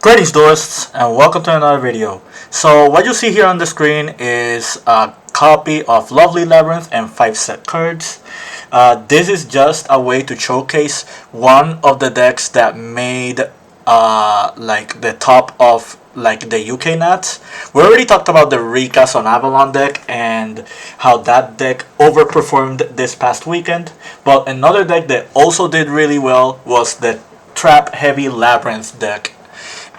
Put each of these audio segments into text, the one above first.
Greetings Duelists and welcome to another video. So what you see here on the screen is a copy of Lovely Labrynth and 5 set cards. This is just a way to showcase one of the decks that made like the top of like the UK Nats. We already talked about the Recast on Avalon deck and how that deck overperformed this past weekend. But another deck that also did really well was the Trap Heavy Labrynth deck.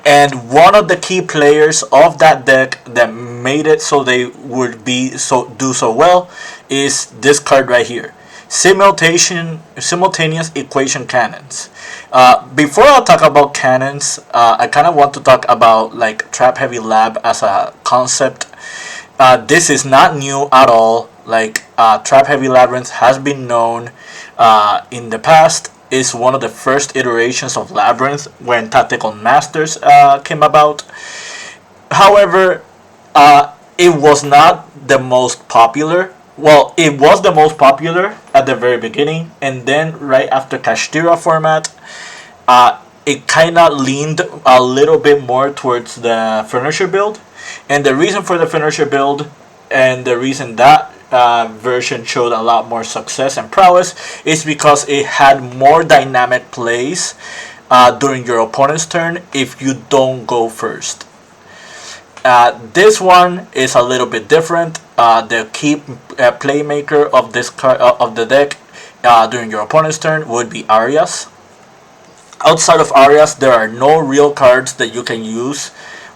And one of the key players of that deck that made it so they would do so well is this card right here, Simultaneous Equation Cannons. Before I talk about cannons, I kind of want to talk about like Trap Heavy Lab as a concept. This is not new at all. Like Trap Heavy Labrynth has been known in the past. Is one of the first iterations of Labrynth when Tactical Masters came about. However, it was not the most popular. Well, it was the most popular at the very beginning, and then right after Kashtira format, it kind of leaned a little bit more towards the finisher build. And the reason for the finisher build, and the reason that version showed a lot more success and prowess, is because it had more dynamic plays during your opponent's turn if you don't go first. This one is a little bit different. The key playmaker of this card of the deck during your opponent's turn would be Arias. Outside of Arias, there are no real cards that you can use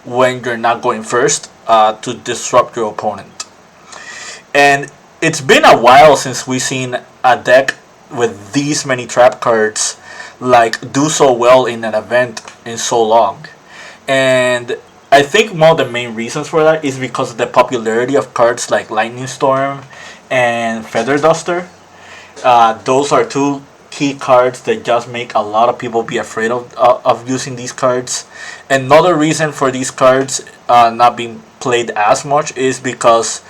when you're not going first to disrupt your opponent. And it's been a while since we've seen a deck with these many trap cards like do so well in an event in so long. And I think one of the main reasons for that is because of the popularity of cards like Lightning Storm and Feather Duster. Those are two key cards that just make a lot of people be afraid of using these cards. Another reason for these cards not being played as much is because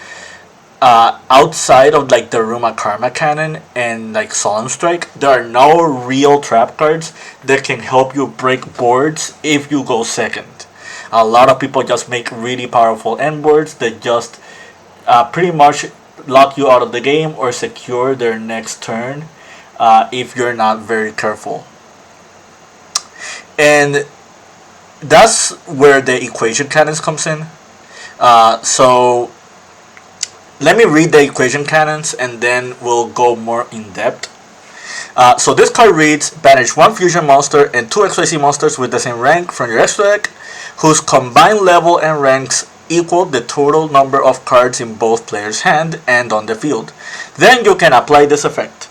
outside of like the Ruma Karma Cannon and like Solemn Strike, there are no real trap cards that can help you break boards if you go second. A lot of people just make really powerful end boards that just pretty much lock you out of the game or secure their next turn if you're not very careful. And that's where the equation cannons comes in. So let me read the equation cannons and then we'll go more in depth. So this card reads, banish one fusion monster and two XYZ monsters with the same rank from your extra deck, whose combined level and ranks equal the total number of cards in both players' hand and on the field. Then you can apply this effect.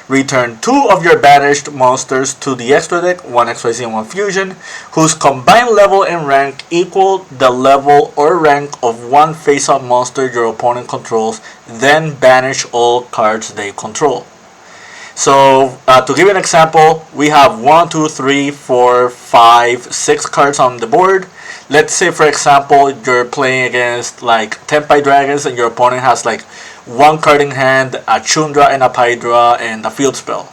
Return two of your banished monsters to the extra deck, one XYZ and one fusion, whose combined level and rank equal the level or rank of one face-up monster your opponent controls, then banish all cards they control. So, to give you an example, we have 1, 2, 3, 4, 5, 6 cards on the board. Let's say, for example, you're playing against like Tenpai Dragons and your opponent has like one card in hand, a Chundra and a Pydra and a field spell.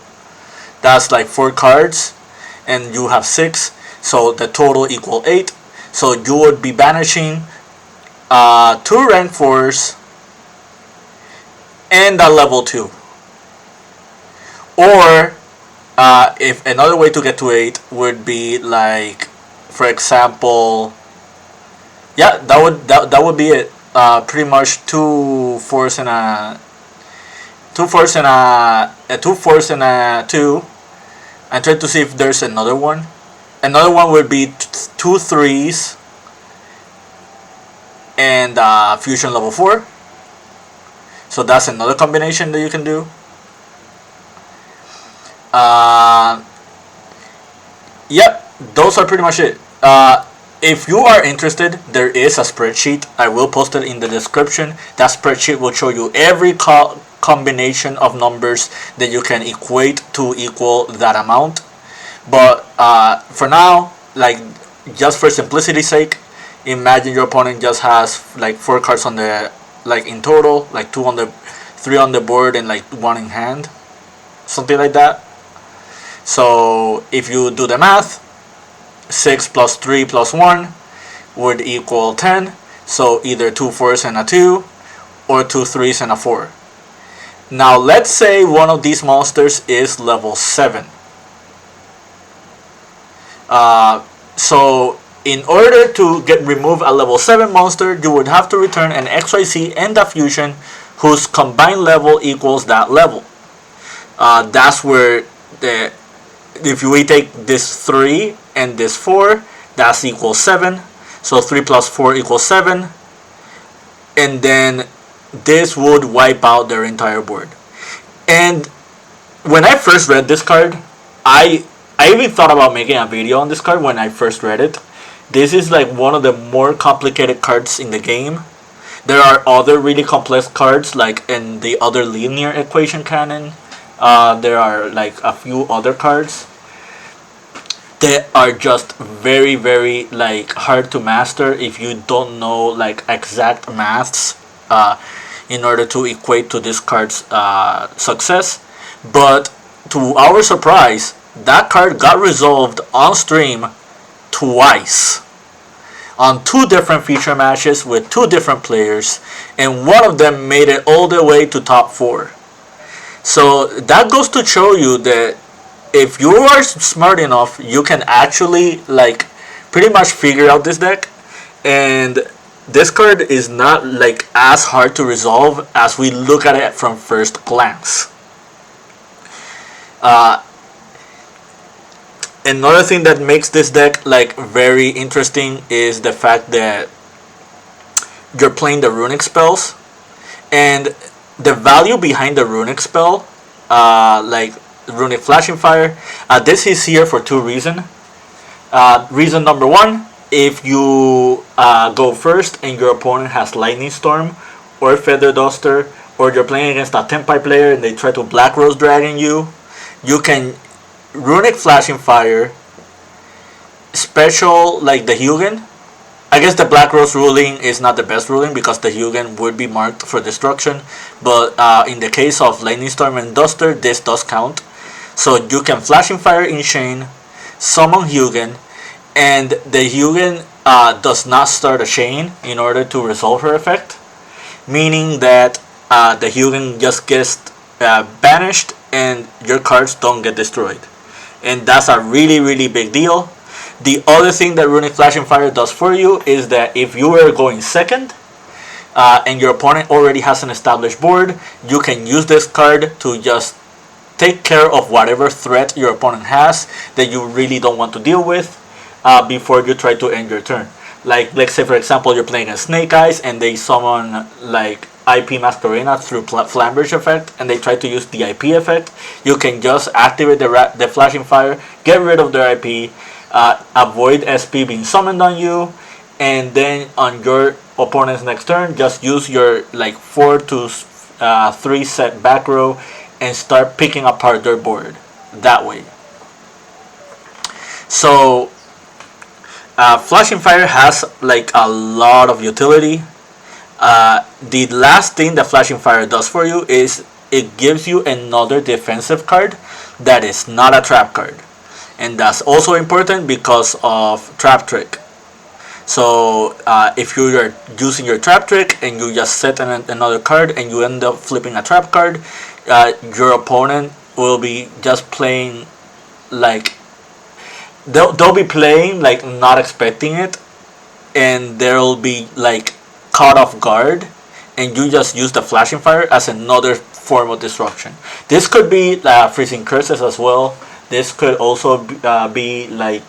That's like 4 cards and you have 6, so the total equal 8. So you would be banishing 2 rank 4s and a level 2. Or if another way to get to 8 would be like, for example, yeah, that would be it. Pretty much 2 4s and a 2 4s and a 2 4s and a 2. I'm trying to see if there's another one. Another one would be 2 3s and fusion level 4. So that's another combination that you can do. Yep, those are pretty much it. If you are interested, there is a spreadsheet. I will post it in the description. That spreadsheet will show you every combination of numbers that you can equate to equal that amount. But for now, like just for simplicity's sake, imagine your opponent just has like 4 cards on the like in total, like 2 on the 3 on the board and like 1 in hand, something like that. So if you do the math, 6 plus 3 plus 1 would equal 10. So either 2 4s and a 2, or 2 3s and a 4. Now let's say one of these monsters is level 7. So in order to remove a level 7 monster, you would have to return an XYZ and a fusion whose combined level equals that level. That's where if we take this 3 and this 4, that's equals 7. So 3 plus 4 equals 7. And then this would wipe out their entire board. And when I first read this card, I even thought about making a video on this card when I first read it. This is like one of the more complicated cards in the game. There are other really complex cards like in the other linear equation canon. There are like a few other cards that are just very very like hard to master if you don't know like exact maths in order to equate to this card's success. But to our surprise, that card got resolved on stream twice on 2 different feature matches with 2 different players, and one of them made it all the way to top 4. So that goes to show you that if you are smart enough, you can actually like pretty much figure out this deck. And this card is not like as hard to resolve as we look at it from first glance. Another thing that makes this deck like very interesting is the fact that you're playing the runic spells, and the value behind the runic spell, like runic flashing fire, this is here for 2 reasons. Reason number 1, if you go first and your opponent has lightning storm or feather duster, or you're playing against a Tenpai player and they try to black rose dragon you, you can runic flashing fire special like the Hugin. I guess the black rose ruling is not the best ruling because the Hugin would be marked for destruction, but in the case of lightning storm and duster, this does count. So you can flashing fire in chain, summon Hugin, and the Hugin does not start a chain in order to resolve her effect, meaning that the Hugin just gets banished and your cards don't get destroyed. And that's a really really big deal. The other thing that runic flashing fire does for you is that if you are going second and your opponent already has an established board, you can use this card to just take care of whatever threat your opponent has that you really don't want to deal with before you try to end your turn. Like let's say for example you're playing a Snake Eyes and they summon like IP Masquerena through Flamberge effect and they try to use the IP effect. You can just activate the flashing fire, get rid of their IP, avoid SP being summoned on you, and then on your opponent's next turn just use your like 4 to 3 set back row and start picking apart their board that way. So flashing fire has like a lot of utility. The last thing that flashing fire does for you is it gives you another defensive card that is not a trap card, and that's also important because of trap trick. So if you are using your trap trick and you just set another card and you end up flipping a trap card, your opponent will be just playing like they'll be playing like not expecting it, and they'll be like caught off guard, and you just use the flashing fire as another form of disruption. This could be freezing curses as well. This could also be like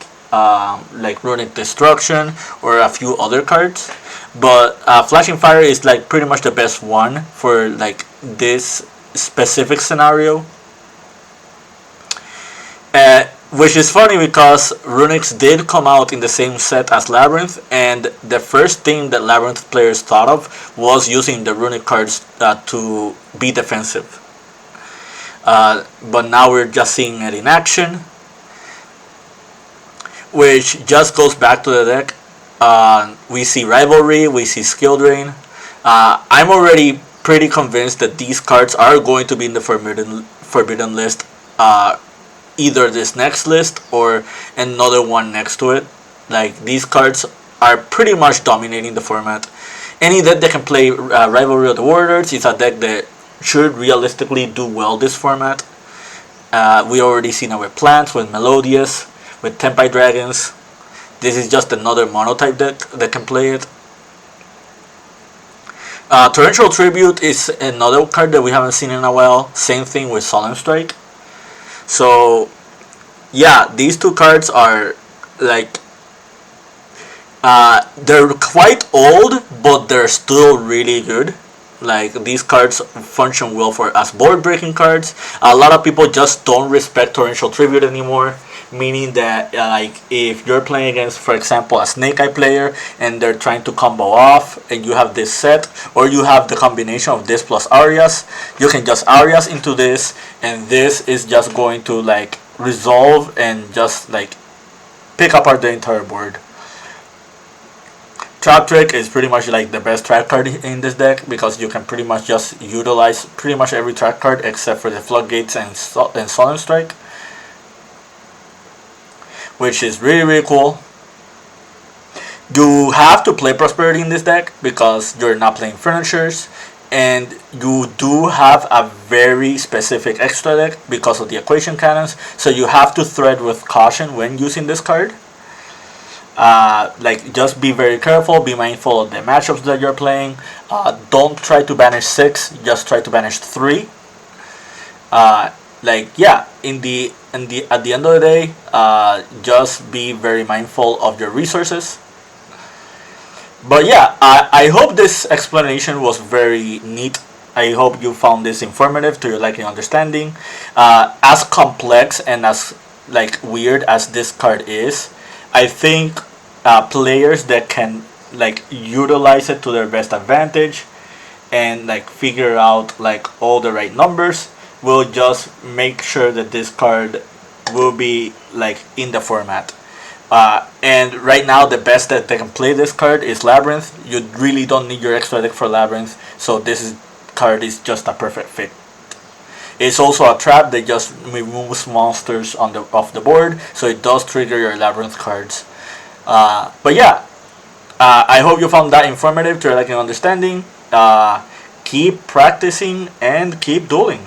runic destruction or a few other cards, but flashing fire is like pretty much the best one for like this specific scenario. Which is funny because Runics did come out in the same set as Labrynth, and the first thing that Labrynth players thought of was using the Runic cards to be defensive. But now we're just seeing it in action, which just goes back to the deck. We see Rivalry, we see Skill Drain. I'm already pretty convinced that these cards are going to be in the Forbidden list either this next list or another one next to it. Like, these cards are pretty much dominating the format. Any deck that can play Rivalry of the Warlords is a deck that should realistically do well this format. We already seen it with Plants, with Melodious, with Tempai Dragons. This is just another mono-type deck that can play it. Torrential Tribute is another card that we haven't seen in a while. Same thing with Solemn Strike. So, yeah, these two cards are like they're quite old, but they're still really good. Like, these cards function well for as board breaking cards. A lot of people just don't respect Torrential Tribute anymore, meaning that like, if you're playing against, for example, a Snake Eye player and they're trying to combo off and you have this set, or you have the combination of this plus Arias, you can just Arias into this, and this is just going to like resolve and just like pick apart the entire board. Trap Trick is pretty much like the best trap card in this deck, because you can pretty much just utilize pretty much every trap card except for the Floodgates and Solemn Strike, which is really cool. You have to play Prosperity in this deck because you're not playing Furnitures, and you do have a very specific extra deck because of the Equation Cannons, so you have to tread with caution when using this card. Like, just be very careful, be mindful of the matchups that you're playing. Don't try to banish 6, just try to banish 3. Like, yeah, at the end of the day, just be very mindful of your resources. But yeah, I hope this explanation was very neat. I hope you found this informative to your liking understanding. As complex and as like weird as this card is, I think players that can like utilize it to their best advantage and like figure out like all the right numbers will just make sure that this card will be like in the format. And right now the best that they can play this card is Labrynth. You really don't need your extra deck for Labrynth, so card is just a perfect fit. It's also a trap that just removes monsters off the board, so it does trigger your Labrynth cards. But yeah, I hope you found that informative to your liking understanding. Keep practicing and keep dueling.